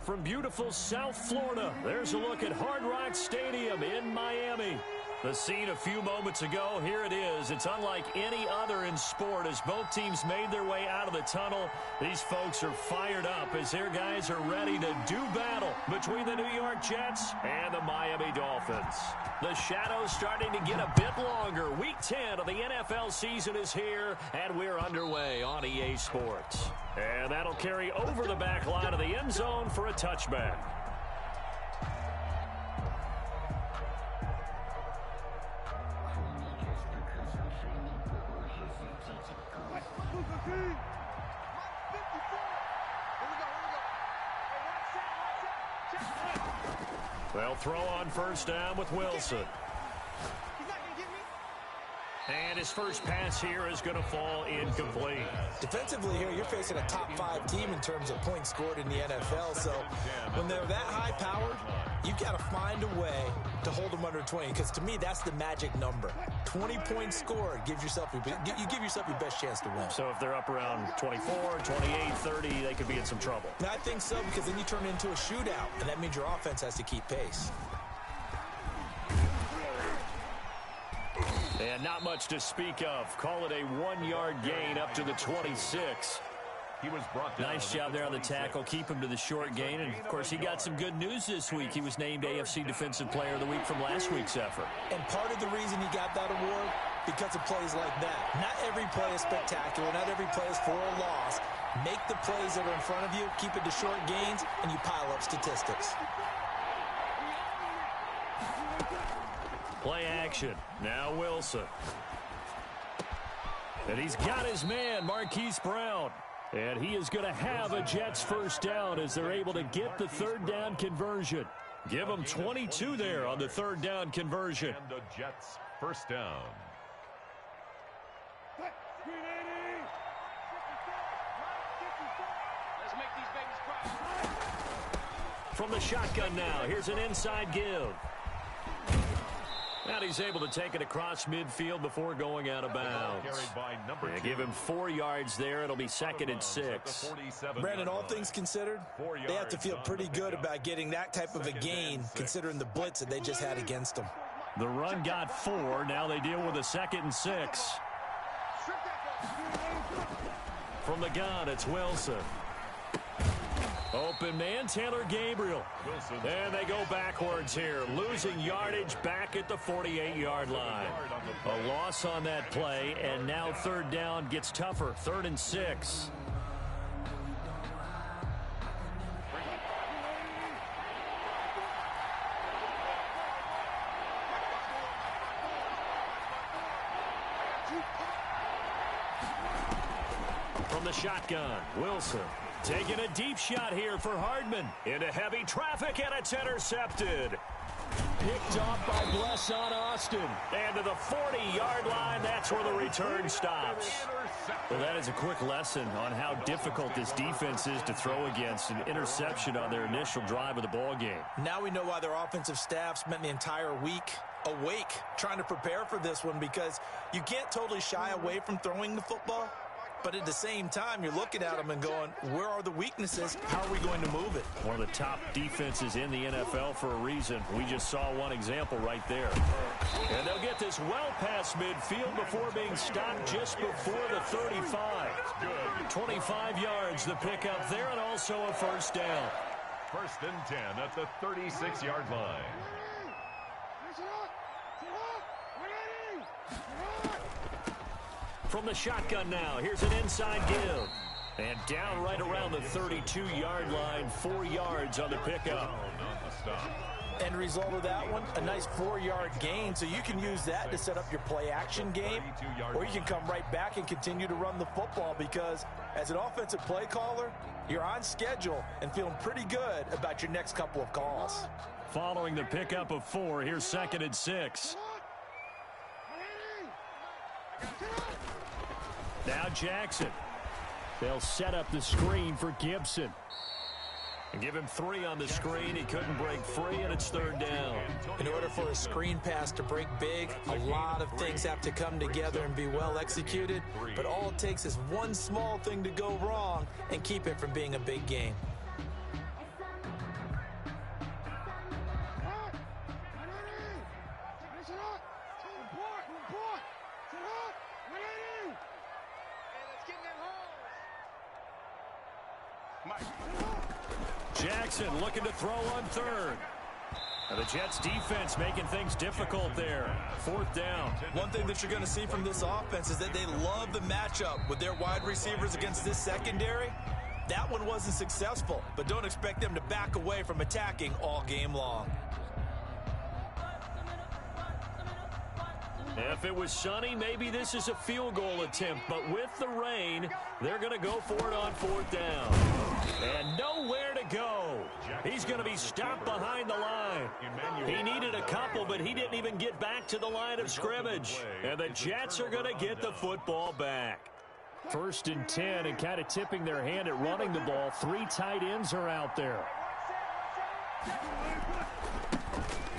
from beautiful South Florida. There's a look at Hard Rock Stadium in Miami. The scene a few moments ago, here it is. It's unlike any other in sport as both teams made their way out of the tunnel. These folks are fired up as their guys are ready to do battle between the New York Jets and the Miami Dolphins. The shadows starting to get a bit longer. Week 10 of the NFL season is here, and we're underway on EA Sports. And that'll carry over the back line of the end zone for a touchback. They'll throw on first down with Wilson. And his first pass here is going to fall incomplete. Defensively here, you're facing a top 5 team in terms of points scored in the NFL. So when they're that high-powered, you've got to find a way to hold them under 20. Because to me, that's the magic number. 20 points scored gives yourself you give yourself your best chance to win. So if they're up around 24, 28, 30, they could be in some trouble. And I think so, because then you turn it into a shootout, and that means your offense has to keep pace. And not much to speak of. Call it a 1-yard gain up to the 26. He was brought down. Nice job there on the tackle. Keep him to the short gain. And, of course, he got some good news this week. He was named AFC Defensive Player of the Week from last week's effort. And part of the reason he got that award, because of plays like that. Not every play is spectacular. Not every play is for a loss. Make the plays that are in front of you, keep it to short gains, and you pile up statistics. Play action. Now Wilson. And he's got his man, Marquise Brown. And he is going to have a Jets first down as they're able to get the third down conversion. Give them 22 there on the third down conversion. And the Jets first down. From the shotgun now, here's an inside give. And he's able to take it across midfield before going out of bounds. They give him 4 yards there. It'll be 2nd and 6. Brandon, all things considered, they have to feel pretty good about getting that type of a gain, considering the blitz that they just had against them. The run got 4. Now they deal with a 2nd and 6. From the gun, it's Wilson. Open man, Taylor Gabriel. And they go backwards here, losing yardage back at the 48-yard line. A loss on that play, and now third down gets tougher, 3rd and 6. From the shotgun, Wilson. Taking a deep shot here for Hardman. Into heavy traffic, and it's intercepted. Picked off by Blesson Austin. And to the 40-yard line, that's where the return stops. Well, that is a quick lesson on how difficult this defense is to throw against. An interception on their initial drive of the ball game. Now we know why their offensive staff spent the entire week awake trying to prepare for this one, because you can't totally shy away from throwing the football. But at the same time, you're looking at them and going, where are the weaknesses? How are we going to move it? One of the top defenses in the NFL for a reason. We just saw one example right there. And they'll get this well past midfield before being stopped just before the 35. 25 yards, the pickup there, and also a first down. 1st and 10 at the 36-yard line. From the shotgun now, here's an inside give. And down right around the 32-yard line, 4 yards on the pickup. End result of that one, a nice 4-yard gain, so you can use that to set up your play-action game, or you can come right back and continue to run the football, because as an offensive play caller, you're on schedule and feeling pretty good about your next couple of calls. Following the pickup of 4, here's 2nd and 6. Now Jackson. They'll set up the screen for Gibson. And give him 3 on the screen. He couldn't break free, and it's 3rd down. In order for a screen pass to break big, a lot of things have to come together and be well executed. But all it takes is one small thing to go wrong and keep it from being a big game. Jackson looking to throw on third. And the Jets defense making things difficult there. Fourth down. One thing that you're going to see from this offense is that they love the matchup with their wide receivers against this secondary. That one wasn't successful, but don't expect them to back away from attacking all game long. If it was sunny, maybe this is a field goal attempt, but with the rain, they're going to go for it on fourth down. And nowhere to go. He's going to be stopped behind the line. He needed a couple, but he didn't even get back to the line of scrimmage. And the Jets are going to get the football back. 1st and 10, and kind of tipping their hand at running the ball. 3 tight ends are out there.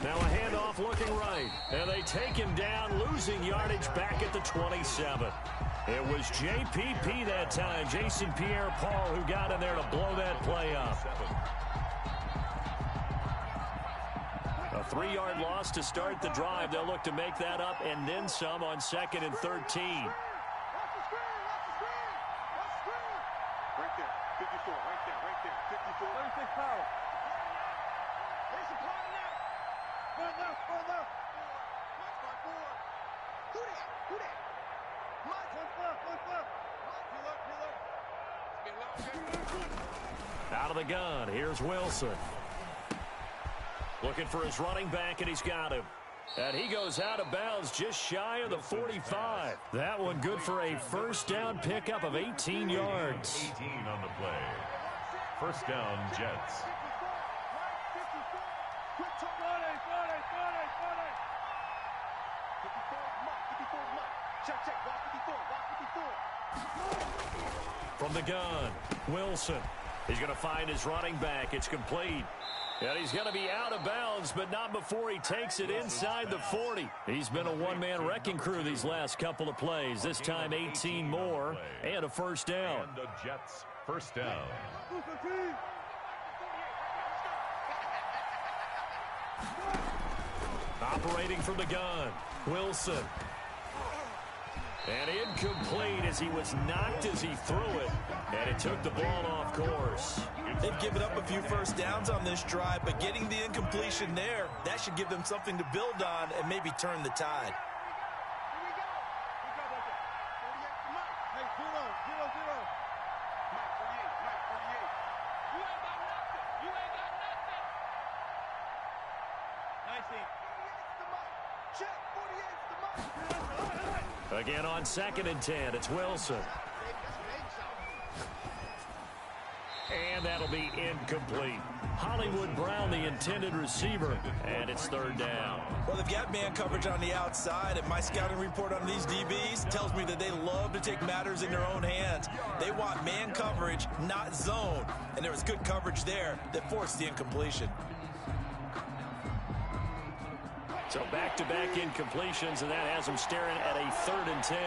Now a handoff looking right. And they take him down, losing yardage back at the 27. It was JPP that time, Jason Pierre-Paul, who got in there to blow that play up. A 3-yard loss to start the drive. They'll look to make that up and then some on 2nd and 13. Out of the gun, here's Wilson. Looking for his running back, and he's got him. And he goes out of bounds just shy of the 45. That one good for a first down pickup of 18 yards. 18 on the play. First down, Jets. From the gun, Wilson. He's going to find his running back. It's complete. And he's going to be out of bounds, but not before he takes it inside the 40. He's been a one-man wrecking crew these last couple of plays. This time 18 more and a first down. And the Jets, first down. Operating from the gun, Wilson. And incomplete as he was knocked as he threw it. And it took the ball off course. They've given up a few first downs on this drive, but getting the incompletion there, that should give them something to build on and maybe turn the tide. Again on 2nd and 10, it's Wilson. And that'll be incomplete. Hollywood Brown, the intended receiver, and it's third down. Well, they've got man coverage on the outside, and my scouting report on these DBs tells me that they love to take matters in their own hands. They want man coverage, not zone, and there was good coverage there that forced the incompletion. So back-to-back incompletions, and that has them staring at a 3rd and 10.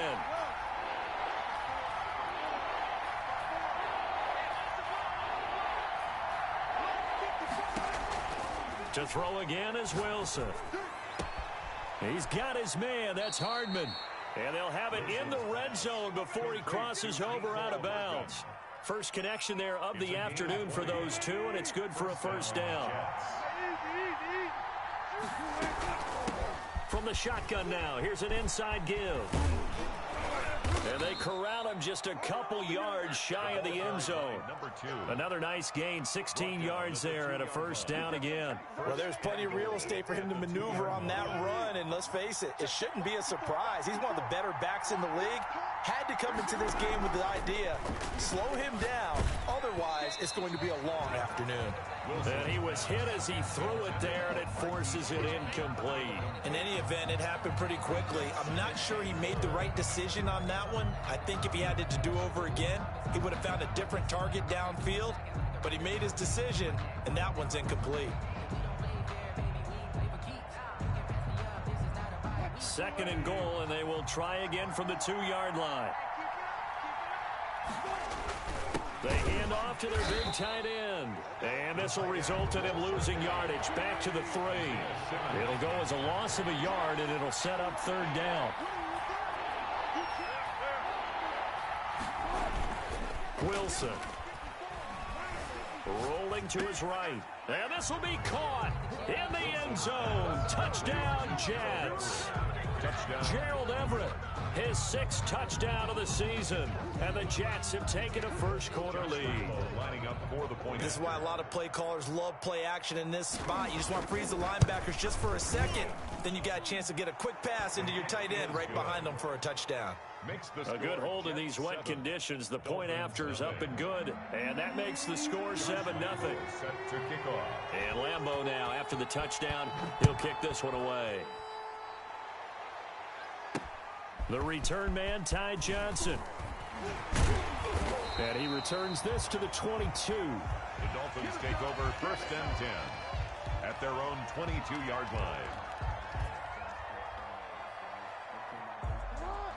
To throw again is Wilson. He's got his man. That's Hardman. And they'll have it in the red zone before he crosses over out of bounds. First connection there of the afternoon for those two, and it's good for a first down. From the shotgun now, here's an inside give. And they corral him just a couple yards shy of the end zone. Another nice gain, 16 yards there, and a first down again. Well, there's plenty of real estate for him to maneuver on that run, and let's face it, it shouldn't be a surprise. He's one of the better backs in the league. Had to come into this game with the idea, slow him down, otherwise it's going to be a long afternoon. And he was hit as he threw it there, and it forces it incomplete. In any event, it happened pretty quickly. I'm not sure he made the right decision on that one. I think if he had it to do over again, he would have found a different target downfield, but he made his decision, and that one's incomplete. 2nd and goal, and they will try again from the 2-yard line. They hand off to their big tight end. And this will result in him losing yardage back to the 3. It'll go as a loss of a yard, and it'll set up third down. Wilson. Rolling to his right. And this will be caught in the end zone. Touchdown, Jets. Touchdown. Gerald Everett, his 6th touchdown of the season. And the Jets have taken a first-quarter lead. Lining up for the point. This is why a lot of play callers love play action in this spot. You just want to freeze the linebackers just for a second. Then you got a chance to get a quick pass into your tight end right behind them for a touchdown. A good hold in these wet conditions. The point after is up and good. And that makes the score 7-0. Set to kick off. And Lambeau now, after the touchdown, he'll kick this one away. The return man, Ty Johnson. And he returns this to the 22. The Dolphins take over 1st and 10 at their own 22-yard line.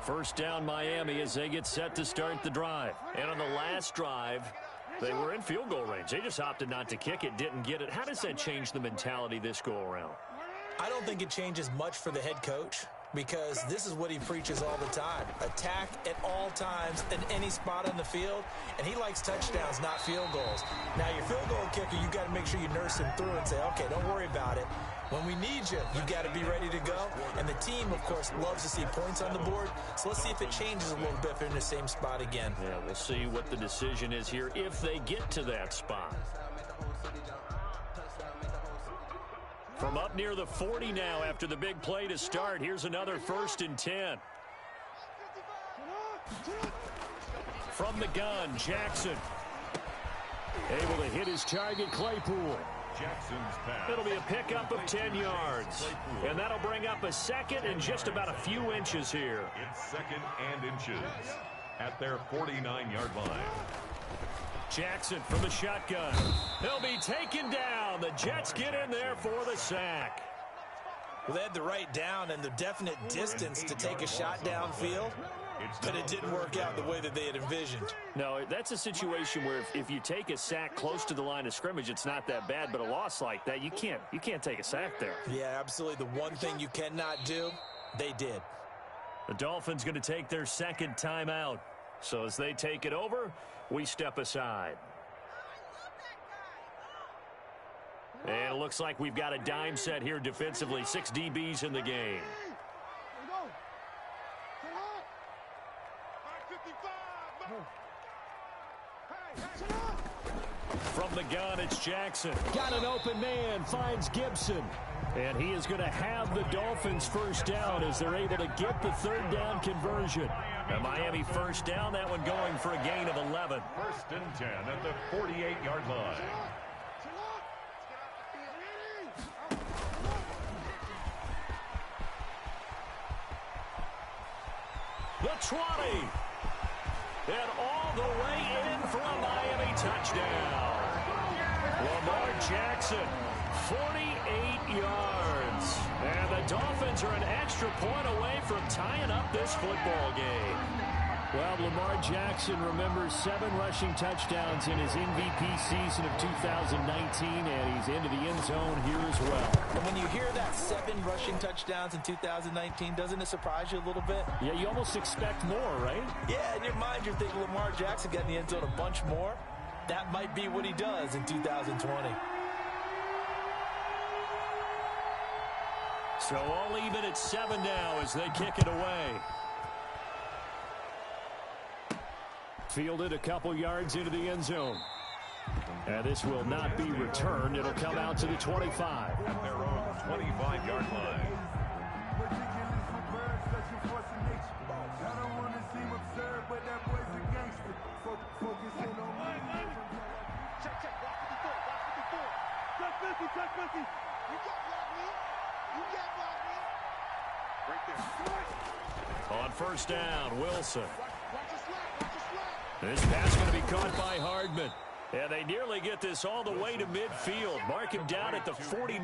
First down, Miami, as they get set to start the drive. And on the last drive, they were in field goal range. They just opted not to kick it, didn't get it. How does that change the mentality this go-around? I don't think it changes much for the head coach, because this is what he preaches all the time. Attack at all times in any spot on the field, and he likes touchdowns, not field goals. Now, your field goal kicker, you got to make sure you nurse him through and say, okay, don't worry about it. When we need you, you got to be ready to go. And the team, of course, loves to see points on the board. So let's see if it changes a little bit if they're in the same spot again. Yeah, we'll see what the decision is here if they get to that spot. From up near the 40 now after the big play to start, here's another 1st and 10. From the gun, Jackson. Able to hit his target, Claypool. Jackson's pass. It'll be a pickup of 10 yards. And that'll bring up a 2nd and just about a few inches here. It's 2nd and inches at their 49-yard line. Jackson from the shotgun. He'll be taken down. The Jets get in there for the sack. Well, they had the right down and the definite distance to take a shot downfield, but it didn't work out the way that they had envisioned. No, that's a situation where if you take a sack close to the line of scrimmage, it's not that bad, but a loss like that, you can't take a sack there. Yeah, absolutely. The one thing you cannot do, they did. The Dolphins going to take their 2nd timeout. So as they take it over, we step aside. And it looks like we've got a dime set here defensively. 6 DBs in the game. From the gun, it's Jackson. Got an open man, finds Gibson. And he is going to have the Dolphins first down as they're able to get the 3rd down conversion. A Miami first down, that one going for a gain of 11. 1st and 10 at the 48-yard line. The 20. And all the way in for a Miami touchdown. Lamar Jackson, 48 yards. And the Dolphins are an extra point away from tying up this football game. Well, Lamar Jackson remembers 7 rushing touchdowns in his MVP season of 2019, and he's into the end zone here as well. And when you hear that 7 rushing touchdowns in 2019, doesn't it surprise you a little bit? Yeah, you almost expect more, right? Yeah, in your mind, you're thinking Lamar Jackson got in the end zone a bunch more. That might be what he does in 2020. So all even at 7 now as they kick it away. Fielded a couple yards into the end zone. And this will not be returned. It'll come out to the 25. At their own 25-yard line. On first down, Wilson. This pass going to be caught by Hardman. And they nearly get this all the way to midfield. Mark him down at the 49.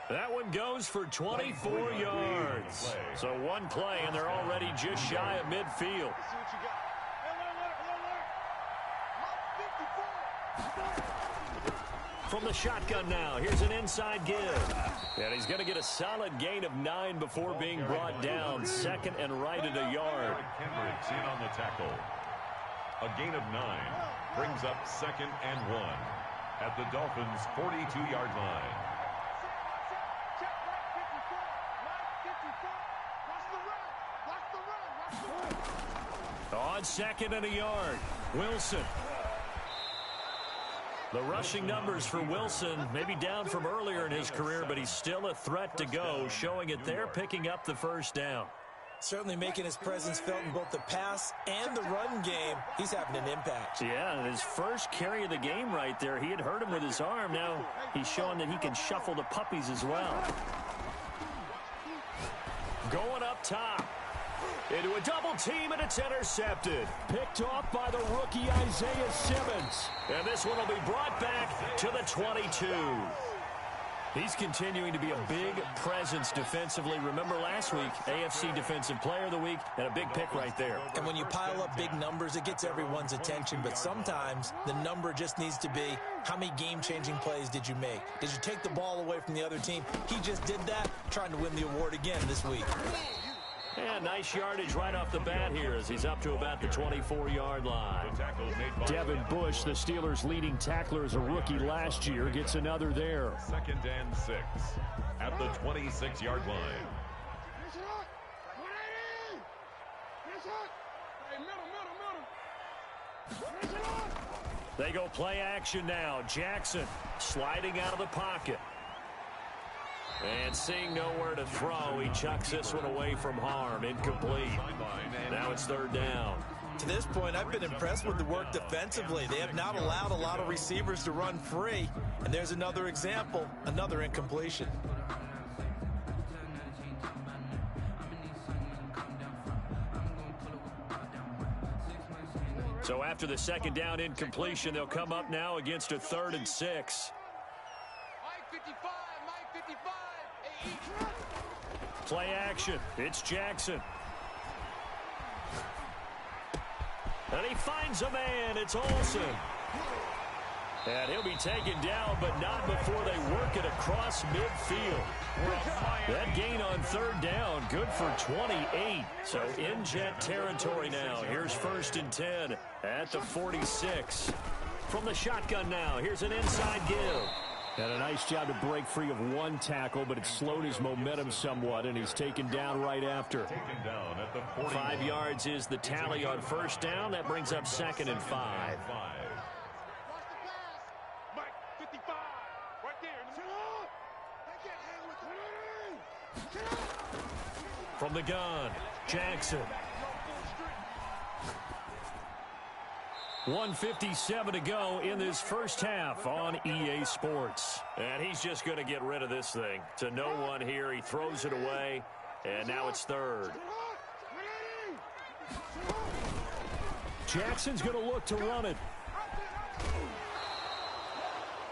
That one goes for 24 yards. So one play, and they're already just shy of midfield. From the shotgun now, here's an inside give. And he's going to get a solid gain of 9 before being brought down. 2nd and right at a yard. Kendricks in on the tackle. A gain of 9. brings up 2nd and 1 at the Dolphins' 42-yard line. On 2nd and a yard, Wilson. The rushing numbers for Wilson may be down from earlier in his career, but he's still a threat to go, showing it there, picking up the first down. Certainly making his presence felt in both the pass and the run game. He's having an impact. Yeah, his first carry of the game right there. He had hurt him with his arm. Now he's showing that he can shuffle the puppies as well. Going up top. Into a double team, and it's intercepted. Picked off by the rookie Isaiah Simmons. And this one will be brought back to the 22. He's continuing to be a big presence defensively. Remember last week, AFC Defensive Player of the Week, and a big pick right there. And when you pile up big numbers, it gets everyone's attention. But sometimes the number just needs to be, how many game-changing plays did you make? Did you take the ball away from the other team? He just did that, trying to win the award again this week. Yeah, nice yardage right off the bat here as he's up to about the 24-yard line. Devin Bush, the Steelers' leading tackler as a rookie last year, gets another there. 2nd and 6 at the 26-yard line. They go play action now. Jackson sliding out of the pocket. And seeing nowhere to throw, he chucks this one away from harm. Incomplete. Now it's 3rd down. To this point, I've been impressed with the work defensively. They have not allowed a lot of receivers to run free. And there's another example, another incompletion. So after the 2nd down incompletion, they'll come up now against a 3rd and 6. Play action. It's Jackson. And he finds a man. It's Olsen. And he'll be taken down, but not before they work it across midfield. That gain on 3rd down, good for 28. So in Jet territory now. Here's 1st and 10 at the 46. From the shotgun now, here's an inside give. And a nice job to break free of one tackle, but it slowed his momentum somewhat, and he's taken down right after. 5 yards is the tally on 1st down. That brings up 2nd and 5. From the gun, Jackson. 1:57 to go in this first half on EA Sports. And he's just going to get rid of this thing. To no one here. He throws it away, and now it's 3rd. Jackson's going to look to run it.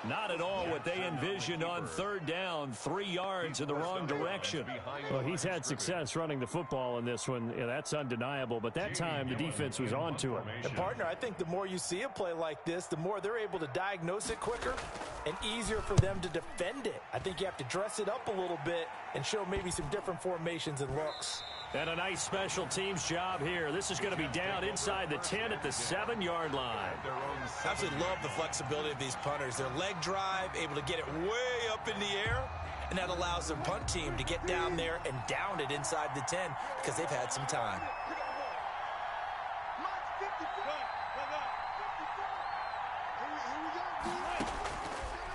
Not at all what they envisioned on 3rd down. 3 yards in the wrong direction. Well, he's had success running the football in this one. Yeah, that's undeniable. But that time, the defense was on to him. And, partner, I think the more you see a play like this, the more they're able to diagnose it quicker and easier for them to defend it. I think you have to dress it up a little bit and show maybe some different formations and looks. And a nice special teams job here. This is going to be down inside the 10 at the 7-yard line. I absolutely love the flexibility of these punters. Their leg drive, able to get it way up in the air, and that allows the punt team to get down there and down it inside the 10 because they've had some time.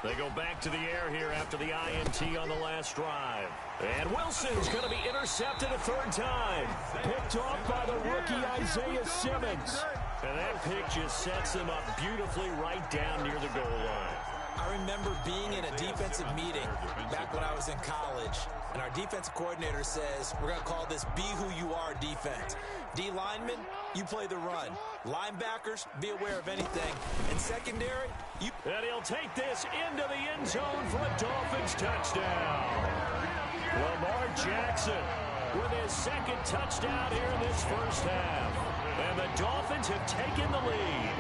They go back to the air here after the INT on the last drive. And Wilson's going to be intercepted a 3rd time. Picked off by the rookie Isaiah Simmons. And that pick just sets them up beautifully right down near the goal line. I remember being in a defensive meeting back when I was in college, and our defensive coordinator says, we're going to call this Be Who You Are defense. D linemen, you play the run. Linebackers, be aware of anything. And secondary, you... And he'll take this into the end zone for a Dolphins touchdown. Lamar Jackson with his 2nd touchdown here in this first half. And the Dolphins have taken the lead.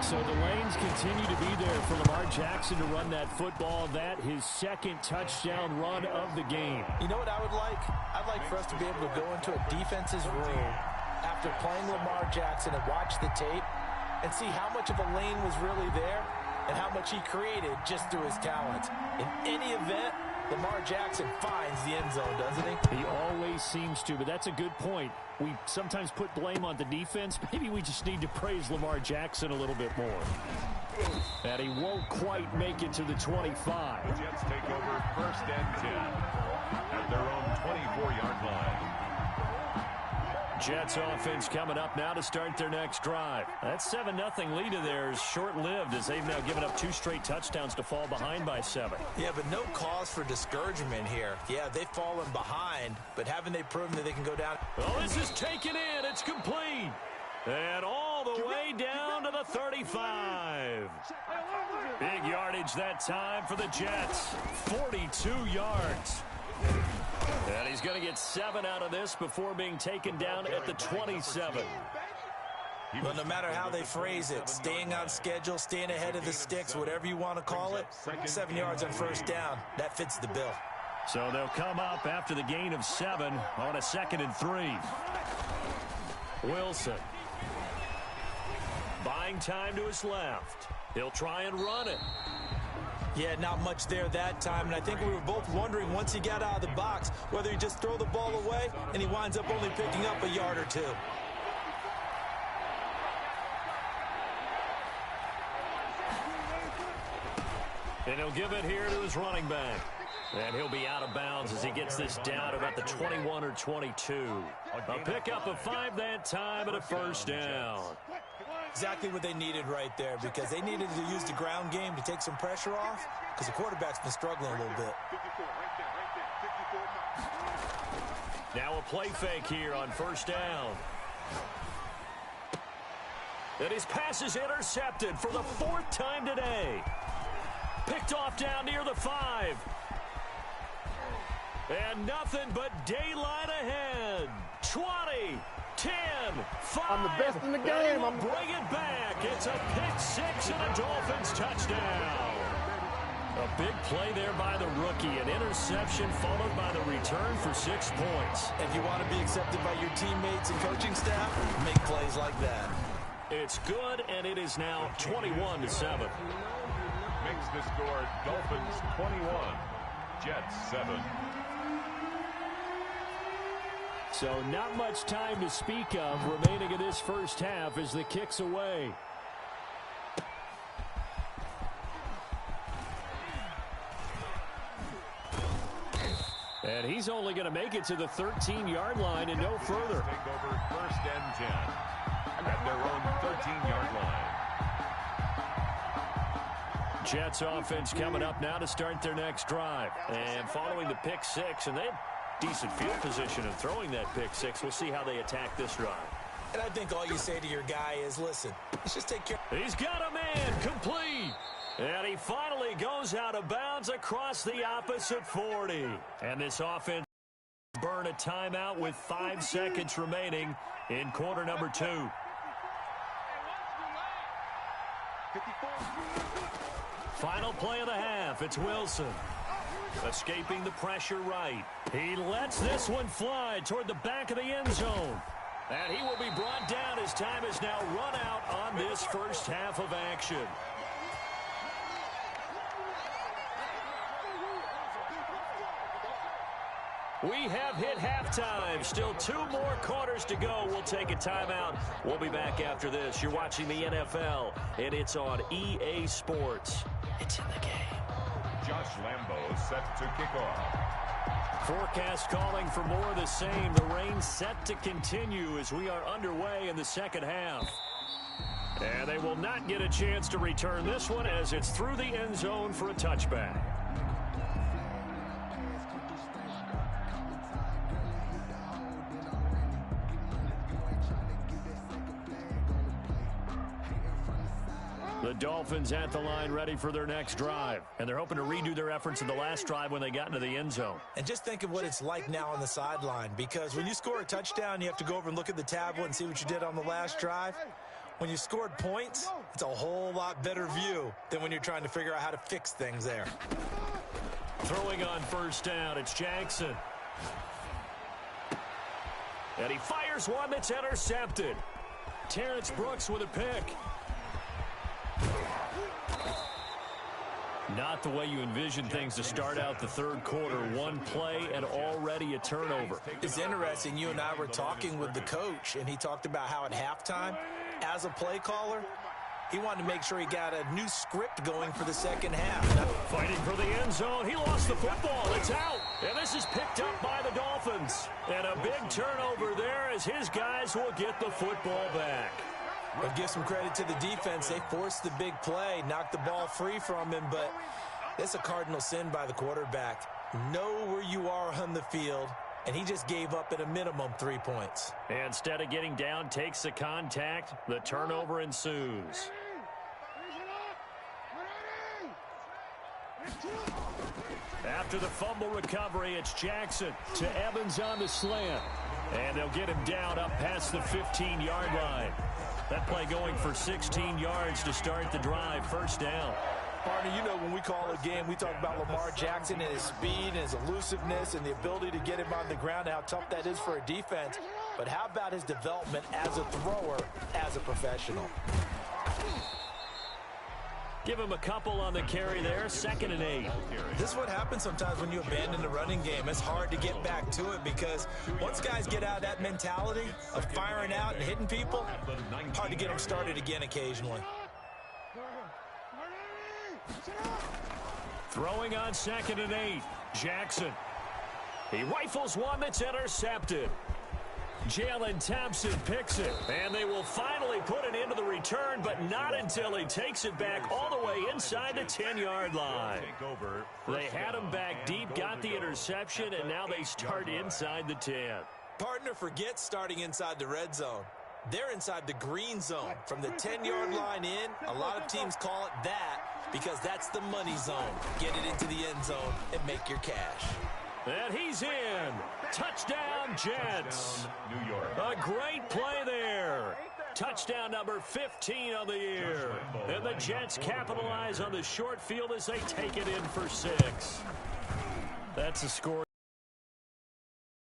So the lanes continue to be there for Lamar Jackson to run that football. That his 2nd touchdown run of the game. You know what I would like? I'd like for us to be able to go into a defense's room after playing Lamar Jackson and watch the tape and see how much of a lane was really there and how much he created just through his talent. In any event, Lamar Jackson finds the end zone, doesn't he? He always seems to, but that's a good point. We sometimes put blame on the defense. Maybe we just need to praise Lamar Jackson a little bit more. And he won't quite make it to the 25. The Jets take over 1st and 10 at their own 24-yard line. Jets offense coming up now to start their next drive. That 7-0 lead of theirs short-lived as they've now given up 2 straight touchdowns to fall behind by 7. Yeah, but no cause for discouragement here. Yeah, they've fallen behind, but haven't they proven that they can go down? Well, this is taken in. It's complete. And all the way down to the 35. Big yardage that time for the Jets. 42 yards. And he's going to get 7 out of this before being taken down at the 27. Well, no matter how they phrase it, staying on schedule, staying ahead of the sticks, whatever you want to call it, 7 yards on 1st down, that fits the bill. So they'll come up after the gain of 7 on a 2nd and 3. Wilson. Buying time to his left. He'll try and run it. Yeah, not much there that time, and I think we were both wondering once he got out of the box whether he just throw the ball away and he winds up only picking up a yard or 2. And he'll give it here to his running back. And he'll be out of bounds as he gets this down about the 21 or 22. A pickup of 5 that time and a 1st down. Exactly what they needed right there, because they needed to use the ground game to take some pressure off, because the quarterback's been struggling a little bit. Now a play fake here on 1st down. And his pass is intercepted for the 4th time today. Picked off down near the 5. And nothing but daylight ahead. 20, 10, 5. I'm the best in the game. I'm bring it back. It's a pick-6 and a Dolphins touchdown. A big play there by the rookie. An interception followed by the return for 6 points. If you want to be accepted by your teammates and coaching staff, make plays like that. It's good, and it is now 21-7. Makes the score Dolphins 21, Jets 7. So not much time to speak of remaining in this 1st half as the kick's away. And he's only going to make it to the 13-yard line and no further. Take over 1st and 10 at their own 13-yard line. Jets offense coming up now to start their next drive. And following the pick-6, and they have decent field position of throwing that pick-6. We'll see how they attack this drive. And I think all you say to your guy is, listen, let's just take care. He's got a man complete. And he finally goes out of bounds across the opposite 40. And this offense burn a timeout with 5 seconds remaining in quarter number 2. Final play of the half. It's Wilson. Escaping the pressure right. He lets this one fly toward the back of the end zone. And he will be brought down as time is now run out on this 1st half of action. We have hit halftime. Still 2 more quarters to go. We'll take a timeout. We'll be back after this. You're watching the NFL, and it's on EA Sports. It's in the game. Josh Lambo set to kick off. Forecast calling for more of the same. The rain set to continue as we are underway in the 2nd half. And they will not get a chance to return this one as it's through the end zone for a touchback. The Dolphins at the line ready for their next drive. And they're hoping to redo their efforts in the last drive when they got into the end zone. And just think of what it's like now on the sideline, because when you score a touchdown, you have to go over and look at the tablet and see what you did on the last drive. When you scored points, it's a whole lot better view than when you're trying to figure out how to fix things there. Throwing on 1st down, it's Jackson. And he fires one that's intercepted. Terrence Brooks with a pick. Not the way you envision things to start out the third quarter. One play and already a turnover. It's interesting. You and I were talking with the coach, and he talked about how at halftime, as a play caller, he wanted to make sure he got a new script going for the second half. Fighting for the end zone. He lost the football. It's out. And this is picked up by the Dolphins. And a big turnover there as his guys will get the football back. But give some credit to the defense. They forced the big play, knocked the ball free from him, but it's a cardinal sin by the quarterback. Know where you are on the field, and he just gave up at a minimum 3 points. Instead of getting down, takes the contact. The turnover ensues. After the fumble recovery, it's Jackson to Evans on the slant. And they'll get him down up past the 15-yard line. That play going for 16 yards to start the drive. First down. Partner, you know when we call a game, we talk about Lamar Jackson and his speed and his elusiveness and the ability to get him on the ground and how tough that is for a defense. But how about his development as a thrower, as a professional? Give him a couple on the carry there. 2nd and 8. This is what happens sometimes when you abandon the running game. It's hard to get back to it because once guys get out of that mentality of firing out and hitting people, hard to get them started again occasionally. Throwing on 2nd and 8. Jackson. He rifles one that's intercepted. Jalen Thompson picks it, and they will finally put it into the return, but not until he takes it back all the way inside the 10-yard line. They had him back deep, got the interception, and now they start inside the 10. Partner, forget starting inside the red zone. They're inside the green zone. From the 10-yard line in, a lot of teams call it that because that's the money zone. Get it into the end zone and make your cash. And he's in. Touchdown, Jets. New York. A great play there. Touchdown number 15 of the year. And the Jets capitalize on the short field as they take it in for 6. That's a score.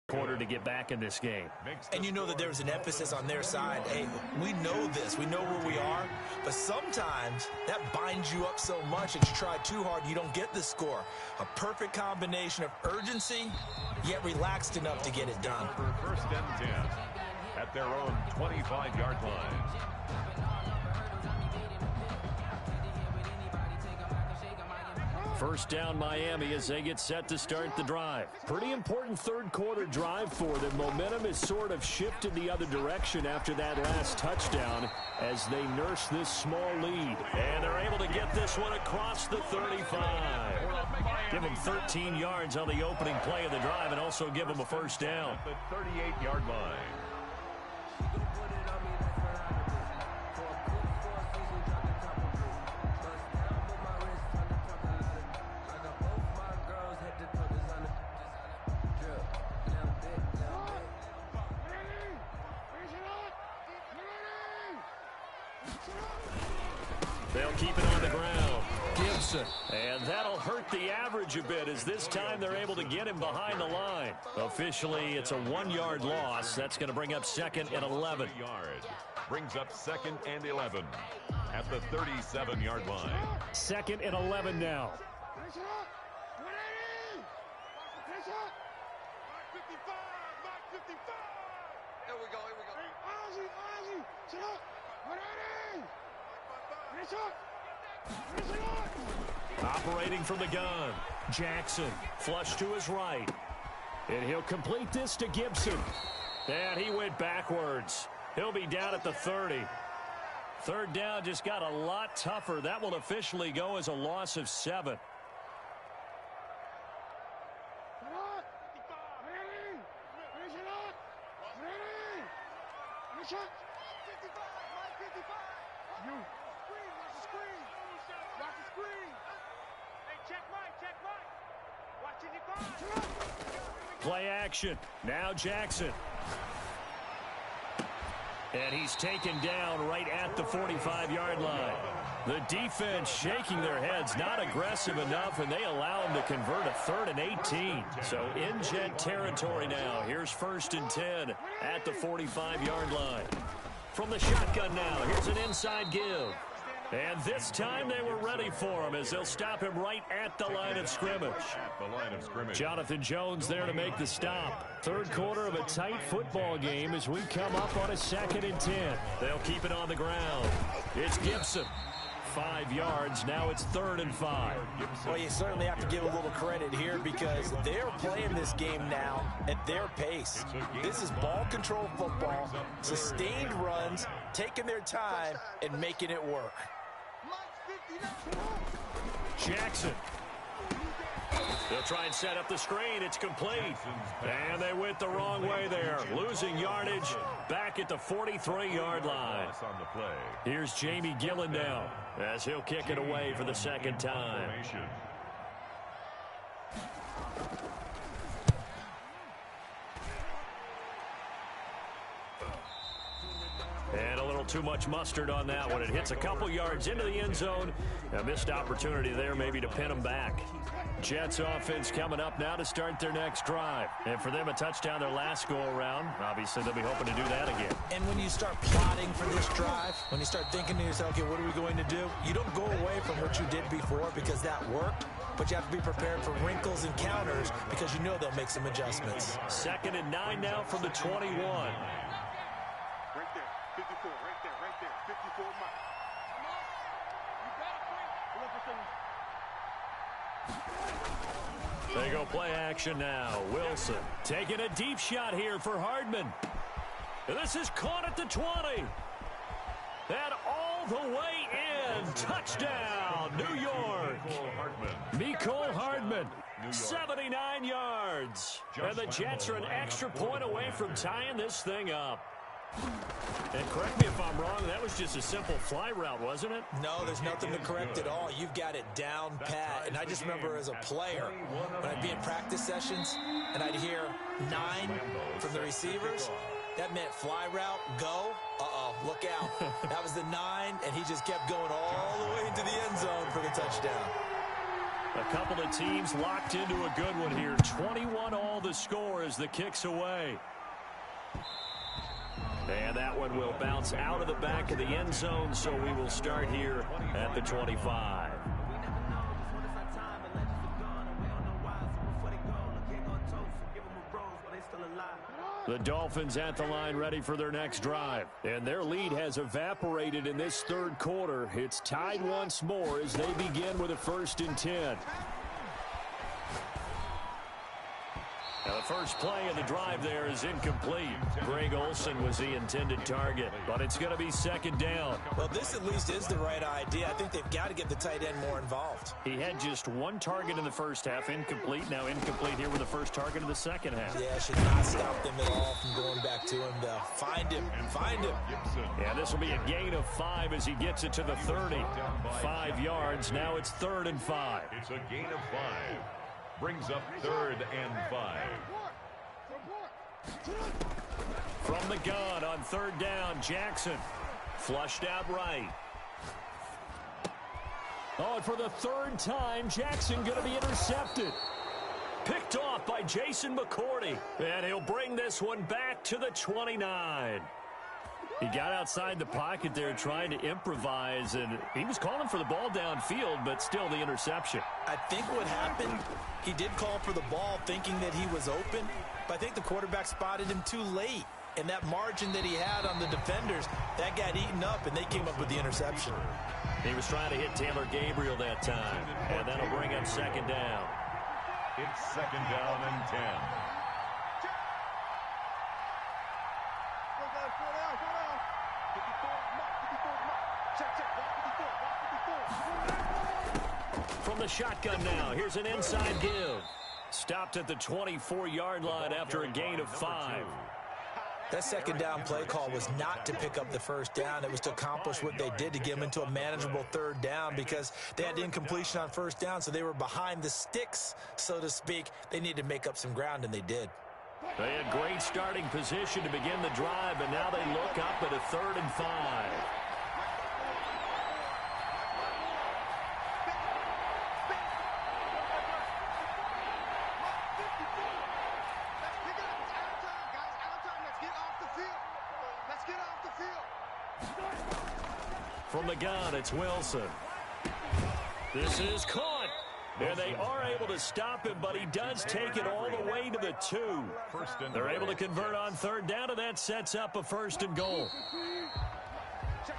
Quarter to get back in this game. And you know that there's an emphasis on their side. Hey, we know this. We know where we are. But sometimes that binds you up so much that you try too hard, you don't get the score. A perfect combination of urgency, yet relaxed enough to get it done. For 1st and 10 at their own 25-yard line. First down Miami as they get set to start the drive. Pretty important third quarter drive for them. Momentum is sort of shifted the other direction after that last touchdown as they nurse this small lead. And they're able to get this one across the 35. Give them 13 yards on the opening play of the drive and also give them a first down. At the 38-yard line. They'll keep it on the ground. Gibson. And that'll hurt the average a bit as this time they're able to get him behind the line. Officially, it's a 1-yard loss. That's going to bring up 2nd and 11. Brings up 2nd and 11 at the 37-yard line. 2nd and 11 now. Operating from the gun. Jackson flush to his right. And he'll complete this to Gibson. And he went backwards. He'll be down at the 30. Third down just got a lot tougher. That will officially go as a loss of 7. Play action. Now Jackson. And he's taken down right at the 45-yard line. The defense shaking their heads, not aggressive enough, and they allow him to convert a 3rd and 18. So in Jet territory now. Here's 1st and 10 at the 45-yard line. From the shotgun now, here's an inside give. And this time they were ready for him as they'll stop him right at the line of scrimmage. Jonathan Jones there to make the stop. Third quarter of a tight football game as we come up on a 2nd and 10. They'll keep it on the ground. It's Gibson. 5 yards. Now it's 3rd and 5. Well, you certainly have to give a little credit here because they're playing this game now at their pace. This is ball control football, sustained runs, taking their time, and making it work. Jackson. They'll try and set up the screen. It's complete. And they went the wrong way there. Losing yardage back at the 43-yard line. Here's Jamie Gillen now as he'll kick it away for the 2nd time. And a little too much mustard on that one. It hits a couple yards into the end zone. A missed opportunity there maybe to pin them back. Jets offense coming up now to start their next drive. And for them, a touchdown their last go-around. Obviously, they'll be hoping to do that again. And when you start plotting for this drive, when you start thinking to yourself, okay, what are we going to do? You don't go away from what you did before because that worked. But you have to be prepared for wrinkles and counters because you know they'll make some adjustments. 2nd and 9 now from the 21. They go play action now. Wilson taking a deep shot here for Hardman. And this is caught at the 20. And all the way in. Touchdown, New York. Mecole Hardman, 79 yards. And the Jets are an extra point away from tying this thing up. And correct me if I'm wrong, that was just a simple fly route, wasn't it? No, there's nothing to correct at all. You've got it down pat. And I just remember as a player, when I'd be in practice sessions, and I'd hear 9 from the receivers, that meant fly route, go, look out. That was the 9, and he just kept going all the way into the end zone for the touchdown. A couple of teams locked into a good one here. 21 all the score as the kick's away. And that one will bounce out of the back of the end zone, so we will start here at the 25. The Dolphins at the line ready for their next drive. And their lead has evaporated in this 3rd quarter. It's tied once more as they begin with a 1st and 10. Now the first play of the drive there is incomplete. Greg Olsen was the intended target, but it's going to be 2nd down. Well, this at least is the right idea. I think they've got to get the tight end more involved. He had just 1 target in the first half, incomplete. Now incomplete here with the first target of the 2nd half. Yeah, should not stop them at all from going back to him. Find him. Yeah, this will be a gain of 5 as he gets it to the 30. 5 yards. Now it's 3rd and 5. It's a gain of 5. Brings up 3rd and 5. From the gun on 3rd down, Jackson. Flushed out right. Oh, and for the 3rd time, Jackson going to be intercepted. Picked off by Jason McCourty. And he'll bring this one back to the 29. He got outside the pocket there trying to improvise, and he was calling for the ball downfield, but still the interception. I think what happened, he did call for the ball thinking that he was open, but I think the quarterback spotted him too late. And that margin that he had on the defenders, that got eaten up, and they came up with the interception. He was trying to hit Taylor Gabriel that time, and that'll bring up 2nd down. It's 2nd down and 10. From the shotgun now, here's an inside give. Stopped at the 24-yard line after a gain of 5. That 2nd down play call was not to pick up the 1st down. It was to accomplish what they did to get them into a manageable 3rd down because they had incompletion on 1st down, so they were behind the sticks, so to speak. They needed to make up some ground, and they did. They had great starting position to begin the drive, and now they look up at a 3rd and 5. From the gun, it's Wilson. This is caught. And they are able to stop him, but he does take it all the way to the 2. They're able to convert on third down, and that sets up a 1st and goal.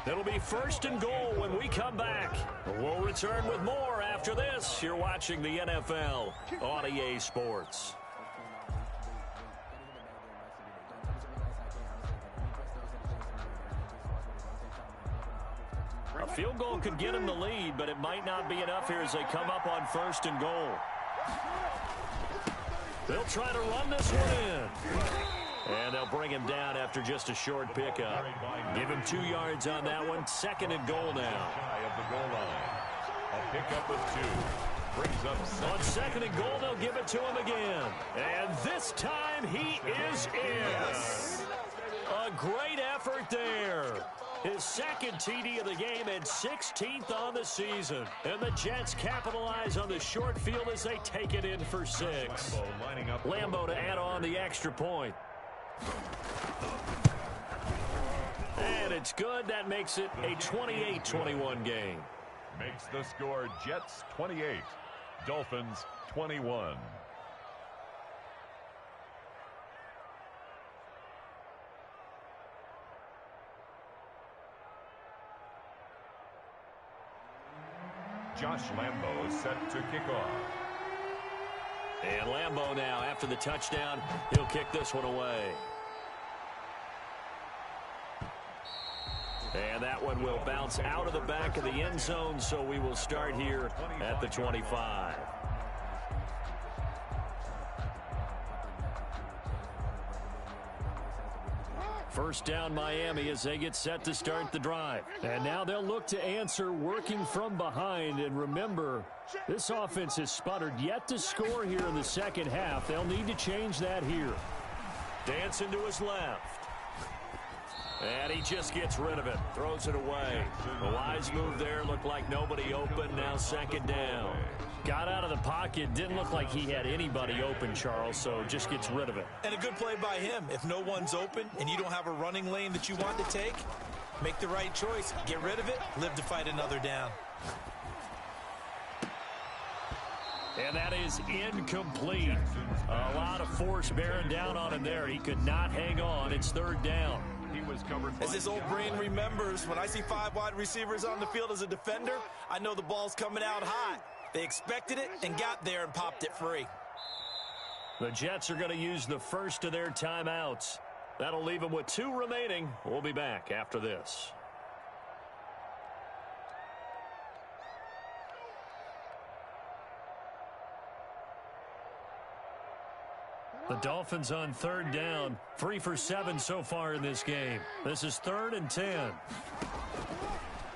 It'll be 1st and goal when we come back. We'll return with more after this. You're watching the NFL on EA Sports. A field goal could get him the lead, but it might not be enough here as they come up on 1st and goal. They'll try to run this one in. And they'll bring him down after just a short pickup. Give him 2 yards on that one. 2nd and goal now. A pickup of 2. Brings up on 2nd and goal, they'll give it to him again. And this time he is in. A great effort there. His 2nd TD of the game and 16th on the season. And the Jets capitalize on the short field as they take it in for 6. Lambo to add on the extra point. And it's good. That makes it a 28-21 game. Makes the score Jets 28, Dolphins 21. Josh Lambo set to kick off. And Lambo now, after the touchdown, he'll kick this one away. And that one will bounce out of the back of the end zone, so we will start here at the 25. First down Miami as they get set to start the drive. And now they'll look to answer working from behind. And remember, this offense has sputtered yet to score here in the second half. They'll need to change that here. Dancing to his left. And he just gets rid of it. Throws it away. A wise move there. Looked like nobody open. Now 2nd down. Got out of the pocket. Didn't look like he had anybody open, Charles, so just gets rid of it. And a good play by him. If no one's open and you don't have a running lane that you want to take, make the right choice. Get rid of it. Live to fight another down. And that is incomplete. A lot of force bearing down on him there. He could not hang on. It's 3rd down. As his old brain remembers, when I see 5 wide receivers on the field as a defender, I know the ball's coming out hot. They expected it and got there and popped it free. The Jets are going to use the first of their timeouts. That'll leave them with 2 remaining. We'll be back after this. The Dolphins on 3rd down. 3 for 7 so far in this game. This is 3rd and 10.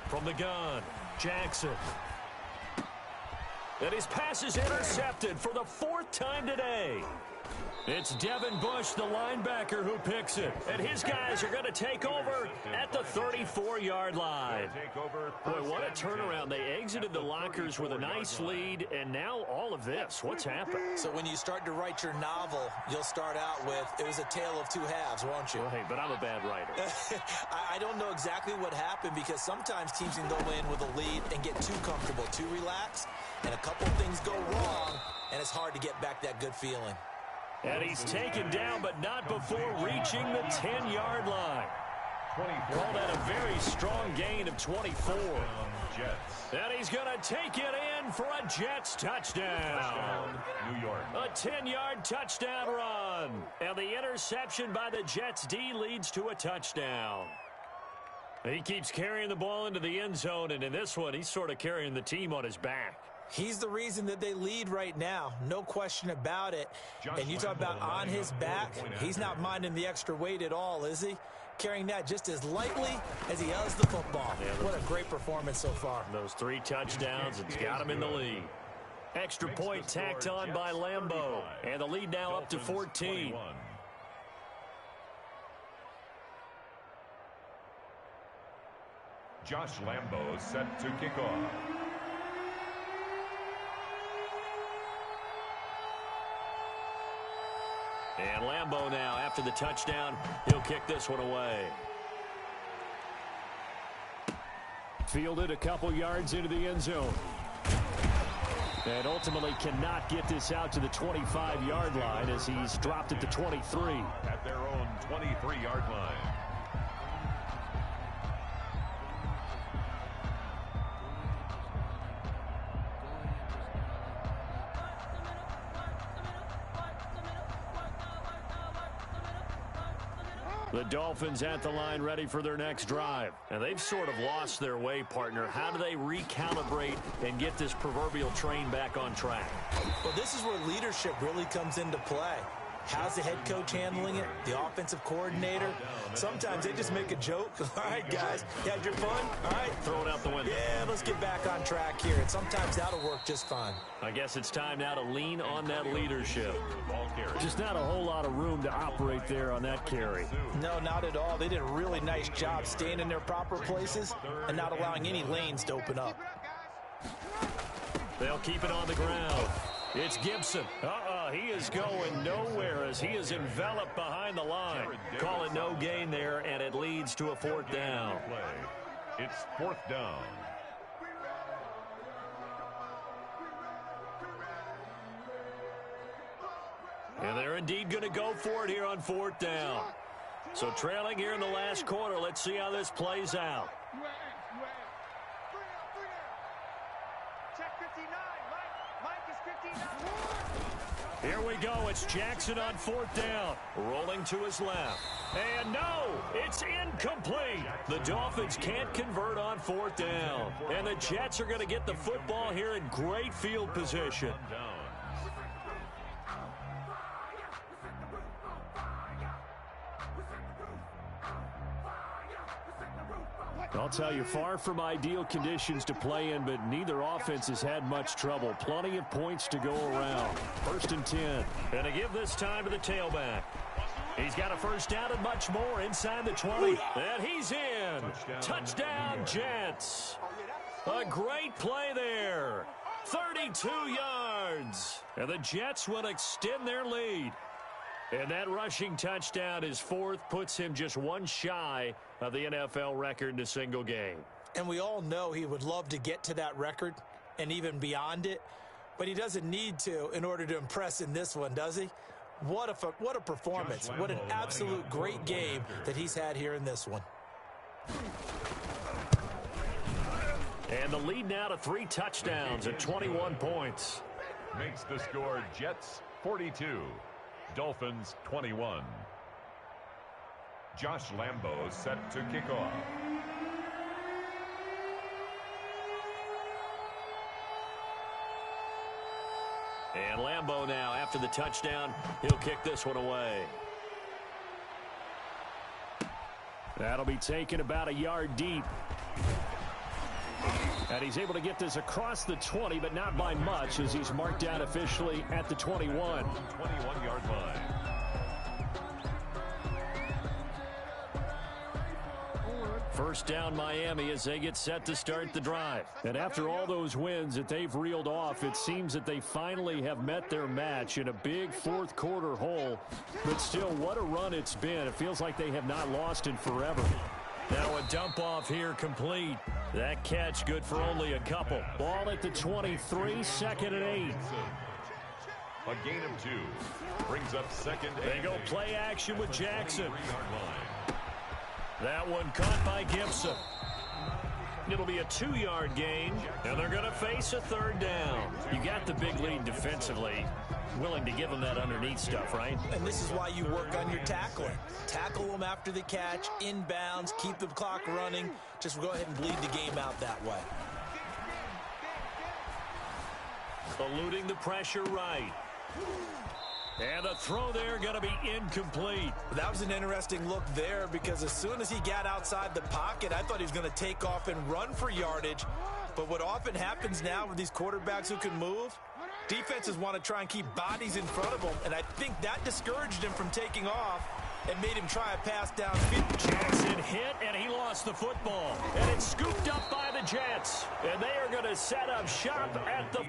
From the gun, Jackson. And his pass is intercepted for the 4th time today. It's Devin Bush, the linebacker, who picks it. And his guys are going to take over at the 34-yard line. Boy, what a turnaround. They exited the lockers with a nice lead, and now all of this. What's happened? So when you start to write your novel, you'll start out with, it was a tale of 2 halves, won't you? Well, hey, but I'm a bad writer. I don't know exactly what happened because sometimes teams can go in with a lead and get too comfortable, too relaxed, and a couple things go wrong, and it's hard to get back that good feeling. And he's taken down, but not before reaching the 10-yard line. Call that a very strong gain of 24. And he's going to take it in for a Jets touchdown. New York. A 10-yard touchdown run. And the interception by the Jets D leads to a touchdown. He keeps carrying the ball into the end zone, and in this one, he's sort of carrying the team on his back. He's the reason that they lead right now. No question about it. And you talk about on his back, he's not minding the extra weight at all, is he? Carrying that just as lightly as he does the football. Yeah, what a great performance so far. Those 3 touchdowns, it's got him in the lead. Extra point tacked on by Lambo. And the lead now up to 14. Josh Lambo set to kick off. And Lambo now, after the touchdown, he'll kick this one away. Fielded a couple yards into the end zone. And ultimately cannot get this out to the 25-yard line as he's dropped at the 23. At their own 23-yard line. The Dolphins at the line ready for their next drive. And they've sort of lost their way, partner. How do they recalibrate and get this proverbial train back on track? Well, this is where leadership really comes into play. How's the head coach handling it? The offensive coordinator? Sometimes they just make a joke. All right, guys, you had your fun? All right. Throw it out the window. Yeah, let's get back on track here. And sometimes that'll work just fine. I guess it's time now to lean on that leadership. Just not a whole lot of room to operate there on that carry. No, not at all. They did a really nice job staying in their proper places and not allowing any lanes to open up. They'll keep it on the ground. It's Gibson. He is going nowhere as he is enveloped behind the line. Call it no gain there, and it leads to a fourth down. It's fourth down. And they're indeed going to go for it here on fourth down. So trailing here in the last quarter. Let's see how this plays out. Check 59. Mike is 59. Here we go. It's Jackson on fourth down. Rolling to his left. And no, it's incomplete. The Dolphins can't convert on fourth down. And the Jets are going to get the football here in great field position. I'll tell you, far from ideal conditions to play in, but neither offense has had much trouble. Plenty of points to go around. 1st and 10. And to give this time to the tailback. He's got a first down and much more inside the 20. And he's in. Touchdown, Jets. A great play there. 32 yards. And the Jets will extend their lead. And that rushing touchdown is fourth, puts him just one shy of the NFL record in a single game. And we all know he would love to get to that record and even beyond it, but he doesn't need to in order to impress in this one, does he? What a performance. What an absolute great game that he's had here in this one. And the lead now to 3 touchdowns at 21 points. Makes the score Jets 42. Dolphins 21. Josh Lambo set to kick off. And Lambo now, after the touchdown, he'll kick this one away. That'll be taken about a yard deep. And he's able to get this across the 20, but not by much, as he's marked down officially at the 21. 21-yard line. First down Miami as they get set to start the drive. And after all those wins that they've reeled off, it seems that they finally have met their match in a big fourth quarter hole. But still, what a run it's been. It feels like they have not lost in forever. Now a dump off here complete. That catch good for only a couple. Ball at the 23, 2nd and 8. A gain of 2. Brings up 2nd and 8. They go play action with Jackson. That one caught by Gibson. It'll be a 2-yard gain, and they're going to face a 3rd down. You got the big lead defensively. Willing to give them that underneath stuff, right? And this is why you work on your tackling. Tackle them after the catch, inbounds, keep the clock running. Just go ahead and bleed the game out that way. Eluding the pressure right. And the throw there going to be incomplete. That was an interesting look there because as soon as he got outside the pocket, I thought he was going to take off and run for yardage. But what often happens now with these quarterbacks who can move, defenses want to try and keep bodies in front of them, and I think that discouraged him from taking off and made him try a pass downfield. Jackson hit, and he lost the football. And it's scooped up by the Jets. And they are going to set up shop at the